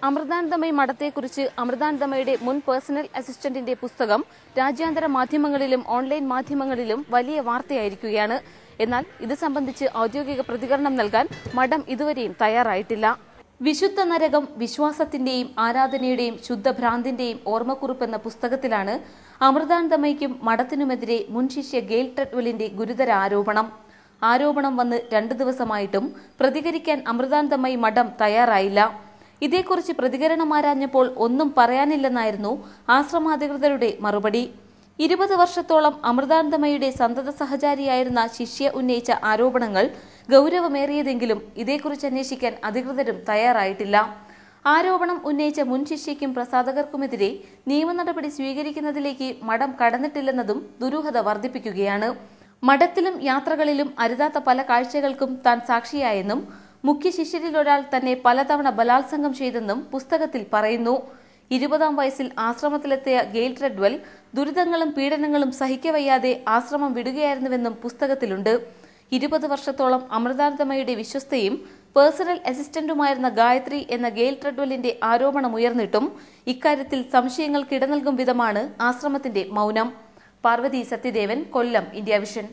അമൃതാനന്ദമയി മഠത്തെക്കുറിച്ച് അമൃതാനന്ദമയുടെ മുൻ പേഴ്സണൽ അസിസ്റ്റന്റിന്റെ പുസ്തകം രാജ്യാന്തര മാധ്യമങ്ങളിലും ഓൺലൈൻ മാധ്യമങ്ങളിലും വലിയ വാർത്തയായിരിക്കുകയാണ്. എന്നാൽ ഇത് സംബന്ധിച്ച് ഔദ്യോഗിക പ്രതികരണം നൽകാൻ മഠം ഇതുവരെയും തയ്യാറായിട്ടില്ല. വിശുദ്ധ നരകം വിശ്വാസത്തിന്റെയും ആരാധനയുടെയും ശുദ്ധഭ്രാന്തിന്റെയും ഓർമ്മക്കുറിപ്പെന്ന പുസ്തകത്തിലാണ് അമൃതാനന്ദമയ്ക്കും മഠത്തിനുമെതിരെ മുൻ ശിഷ്യ ഗെയിൽ ട്രെഡ്വെല്ലിന്റെ ഗുരുതര ആരോപണം വന്ന് 2 ദിവസമായിട്ടും പ്രതികരിക്കാൻ അമൃതാനന്ദമയി മഠം തയ്യാറായില്ല. ഇതേക്കുറിച്ച് പ്രതികരണം ആരാഞ്ഞപ്പോൾ ഒന്നും പറയാനില്ലെന്നായിരുന്നു ആശ്രമാധികൃതരുടെ മറുപടി. 20 വർഷത്തോളം അമൃതാനന്ദമയിയുടെ സന്തത സഹചാരിയായിരുന്ന ശിഷ്യ ഉന്നയിച്ച ആരോപണങ്ങൾ ഗൌരവമേറിയതെങ്കിലും ഇതേക്കുറിച്ച് അന്വേഷിക്കാൻ അധികൃതരും തയ്യാറായിട്ടില്ല. ആരോപണം ഉന്നയിച്ച മുൻ ശിഷ്യയ്ക്കും പ്രസാധകർക്കുമെതിരെ നിയമ നടപടി സ്വീകരിക്കുന്നതിലേക്ക് മഠം കടന്നിട്ടില്ലെന്നതും ദുരൂഹത വർദ്ധിപ്പിക്കുകയാണ്. മഠത്തിലും യാത്രകളിലും അരുതാത്ത പല കാഴ്ചകൾക്കും താൻ സാക്ഷിയായെന്നും മുഖ്യ ശിഷ്യരിലൊരാൾ തന്നെ പലതവണ ബലാത്സംഗം ചെയ്തെന്നും പുസ്തകത്തിൽ പറയുന്നു. 20-ാം വയസ്സിൽ ആശ്രമത്തിലെത്തിയ ഗെയിൽ ട്രെഡ്വെൽ ദുരിതങ്ങളും പീഡനങ്ങളും സഹിക്കവയ്യാതെ ആശ്രമം വിടുകയായിരുന്നുവെന്നും പുസ്തകത്തിലുണ്ട്. 20 വർഷത്തോളം അമൃതാനന്ദമയുടെ വിശ്വസ്തയും പേഴ്സണൽ അസിസ്റ്റന്റുമായിരുന്ന ഗായത്രി എന്ന ഗെയിൽ ട്രെഡ്വെല്ലിന്റെ ആരോപണമുയർന്നിട്ടും ഇക്കാര്യത്തിൽ സംശയങ്ങൾക്ക് ഇട നൽകും വിധമാണ് ആശ്രമത്തിന്റെ മൗനം. പാർവതി സത്യദേവൻ, കൊല്ലം, ഇന്ത്യ വിഷൻ.